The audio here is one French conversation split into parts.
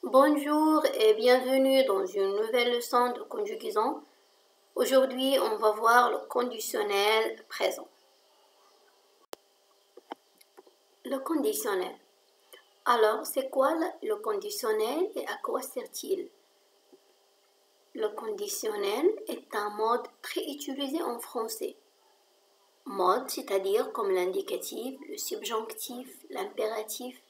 Bonjour et bienvenue dans une nouvelle leçon de conjugaison. Aujourd'hui, on va voir le conditionnel présent. Le conditionnel. Alors, c'est quoi le conditionnel et à quoi sert-il? Le conditionnel est un mode très utilisé en français. Mode, c'est-à-dire comme l'indicatif, le subjonctif, l'impératif.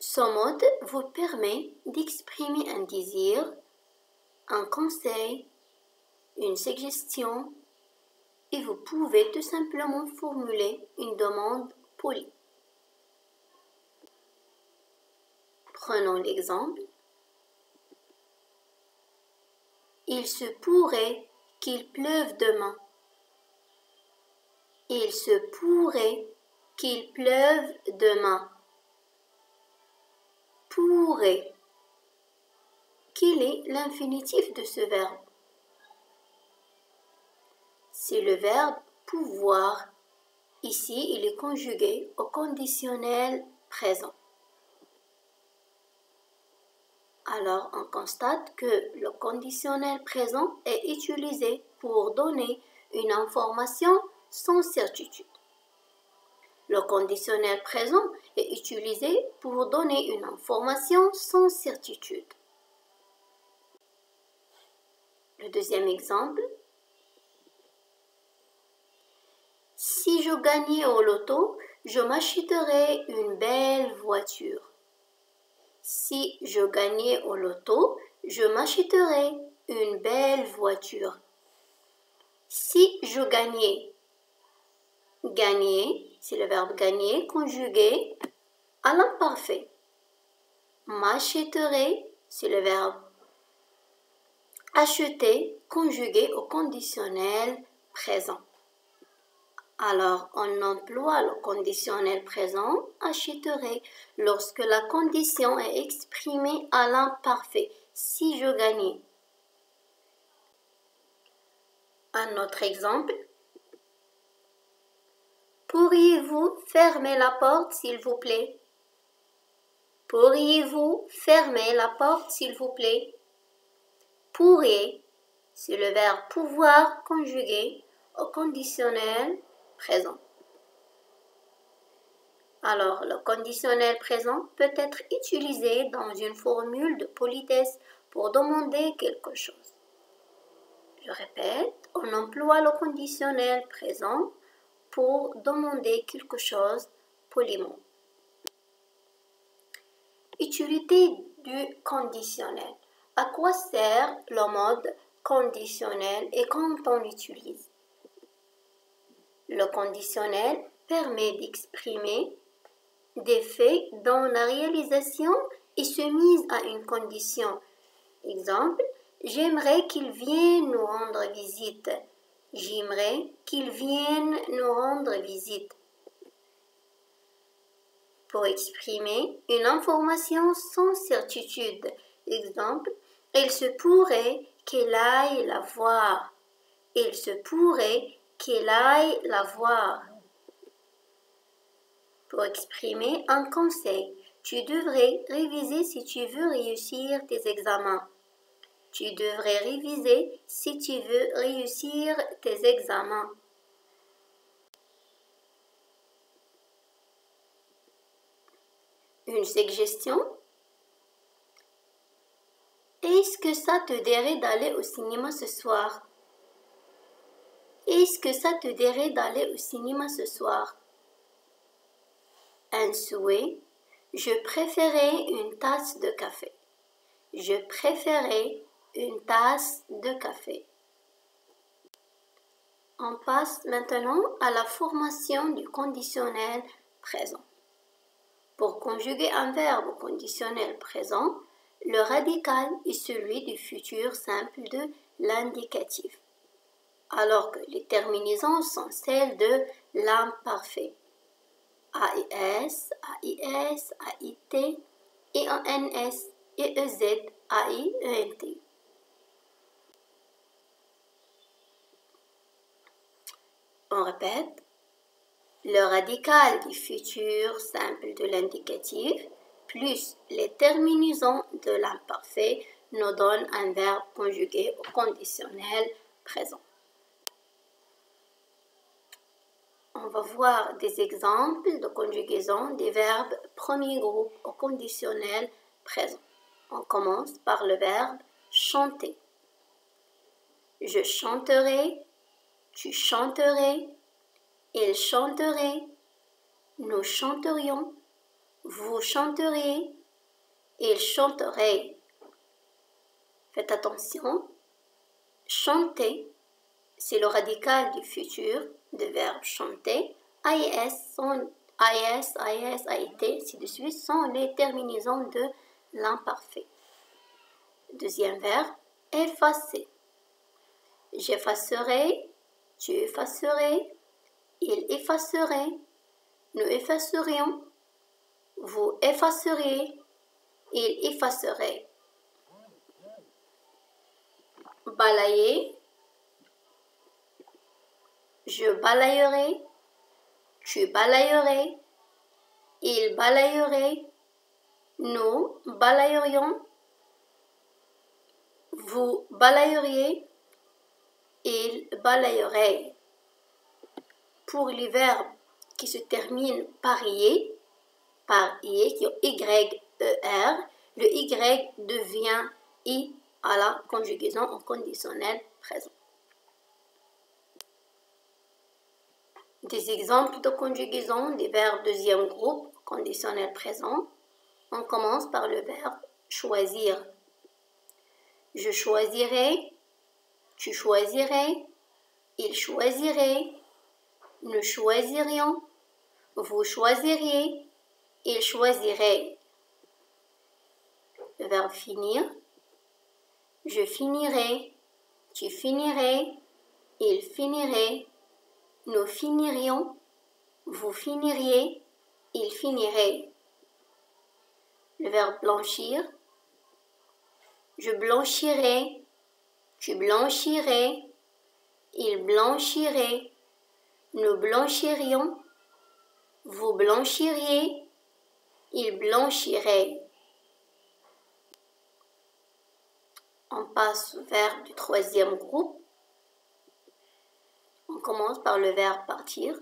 Ce mode vous permet d'exprimer un désir, un conseil, une suggestion et vous pouvez tout simplement formuler une demande polie. Prenons l'exemple. Il se pourrait qu'il pleuve demain. Il se pourrait qu'il pleuve demain. Pourrait. Quel est l'infinitif de ce verbe? C'est le verbe pouvoir. Ici, il est conjugué au conditionnel présent. Alors, on constate que le conditionnel présent est utilisé pour donner une information sans certitude. Le conditionnel présent est utilisé pour donner une information sans certitude. Le deuxième exemple. Si je gagnais au loto, je m'achèterais une belle voiture. Si je gagnais au loto, je m'achèterais une belle voiture. Si je gagnais, gagner, c'est le verbe gagner conjugué à l'imparfait. M'achèterais, c'est le verbe acheter conjugué au conditionnel présent. Alors, on emploie le conditionnel présent, achèterait, lorsque la condition est exprimée à l'imparfait. Si je gagnais. Un autre exemple. Pourriez-vous fermer la porte, s'il vous plaît? Pourriez-vous fermer la porte, s'il vous plaît? Pourriez, c'est le verbe pouvoir conjugué au conditionnel présent. Alors, le conditionnel présent peut être utilisé dans une formule de politesse pour demander quelque chose. Je répète, on emploie le conditionnel présent pour demander quelque chose poliment. Utilité du conditionnel. À quoi sert le mode conditionnel et quand on l'utilise? Le conditionnel permet d'exprimer des faits dont la réalisation est soumise à une condition. Exemple, j'aimerais qu'il vienne nous rendre visite. J'aimerais qu'il vienne nous rendre visite. Pour exprimer une information sans certitude. Exemple, il se pourrait qu'elle aille la voir. Il se pourrait qu'elle aille la voir. Pour exprimer un conseil, tu devrais réviser si tu veux réussir tes examens. Tu devrais réviser si tu veux réussir tes examens. Une suggestion. Est-ce que ça te dirait d'aller au cinéma ce soir? Est-ce que ça te dirait d'aller au cinéma ce soir? Un souhait. Je préférais une tasse de café. Je préférais une tasse de café. On passe maintenant à la formation du conditionnel présent. Pour conjuguer un verbe au conditionnel présent, le radical est celui du futur simple de l'indicatif, alors que les terminaisons sont celles de l'imparfait. AIS, AIS, AIT, EANS, EEZ, AIENT. On répète. Le radical du futur simple de l'indicatif plus les terminaisons de l'imparfait nous donnent un verbe conjugué au conditionnel présent. On va voir des exemples de conjugaison des verbes premier groupe au conditionnel présent. On commence par le verbe chanter. Je chanterai, tu chanterais, il chanterait, nous chanterions, vous chanteriez, il chanterait. Faites attention, chanter, c'est le radical du futur du verbe chanter. AIS, AIS, AIT, ainsi de suite, sont les terminaisons de l'imparfait. Deuxième verbe, effacer. J'effacerai, tu effacerais, il effacerait, nous effacerions, vous effaceriez, il effacerait. Balayer, je balayerai, tu balayerais, il balayerait, nous balayerions, vous balayeriez, il balayerait. Pour les verbes qui se terminent par IE, qui ont YER, le Y devient I à la conjugaison au conditionnel présent. Des exemples de conjugaison des verbes deuxième groupe conditionnel présent. On commence par le verbe choisir. Je choisirai, tu choisirais, il choisirait, nous choisirions, vous choisiriez, il choisirait. Le verbe finir. Je finirai, tu finirais, il finirait, nous finirions, vous finiriez, il finirait. Le verbe blanchir. Je blanchirai, tu blanchirais, il blanchirait, nous blanchirions, vous blanchiriez, il blanchirait. On passe au verbe du troisième groupe. On commence par le verbe partir.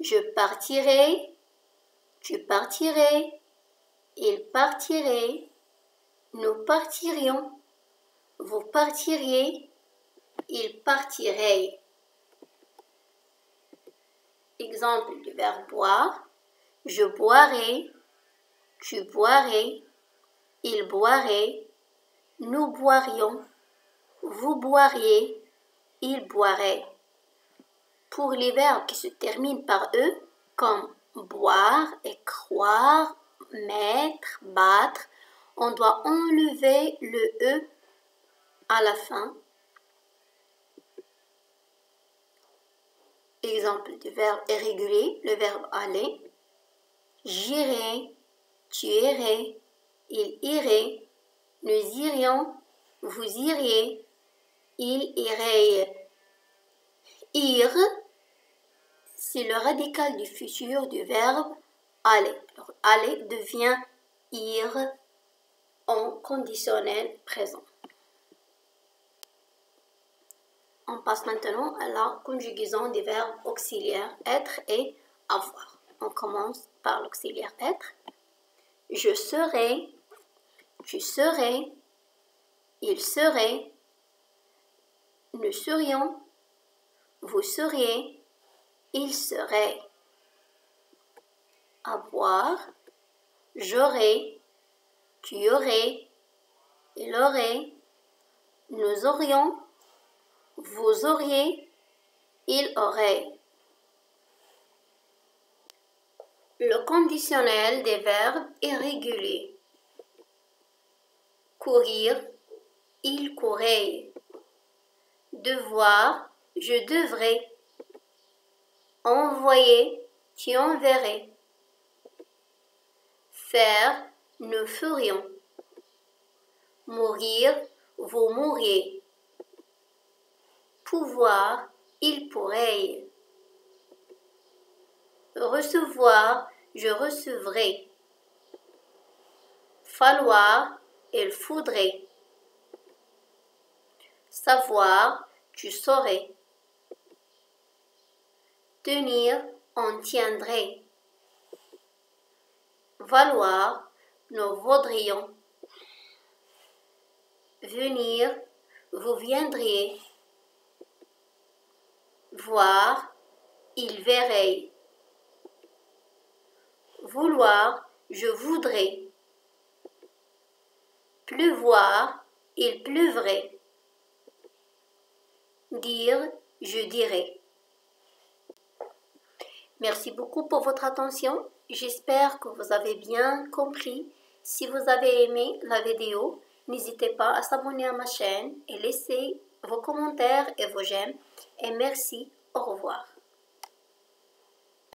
Je partirai, tu partirais, il partirait, nous partirions, vous partiriez, il partirait. Exemple du verbe boire. Je boirai, tu boirais, il boirait, nous boirions, vous boiriez, il boirait. Pour les verbes qui se terminent par E, comme boire et croire, mettre, battre, on doit enlever le E à la fin. Exemple du verbe irrégulier, le verbe aller. J'irai, tu irais, il irait, nous irions, vous iriez, il irait. Ir, c'est le radical du futur du verbe aller. Alors, aller devient ir en conditionnel présent. On passe maintenant à la conjugaison des verbes auxiliaires être et avoir. On commence par l'auxiliaire être. Je serai, tu serais, il serait, nous serions, vous seriez, il serait. Avoir, j'aurais, tu aurais, il aurait, nous aurions, vous auriez, il aurait. Le conditionnel des verbes irréguliers. Courir, il courait. Devoir, je devrais. Envoyer, tu enverrais. Faire, nous ferions. Mourir, vous mourriez. Pouvoir, il pourrait. Recevoir, je recevrai. Falloir, il faudrait. Savoir, tu saurais. Tenir, on tiendrait. Valoir, nous vaudrions. Venir, vous viendriez. Voir, il verrait. Vouloir, je voudrais. Pleuvoir, il pleuvrait. Dire, je dirais. Merci beaucoup pour votre attention. J'espère que vous avez bien compris. Si vous avez aimé la vidéo, n'hésitez pas à s'abonner à ma chaîne et laisser vos commentaires et vos j'aime. Et merci, au revoir.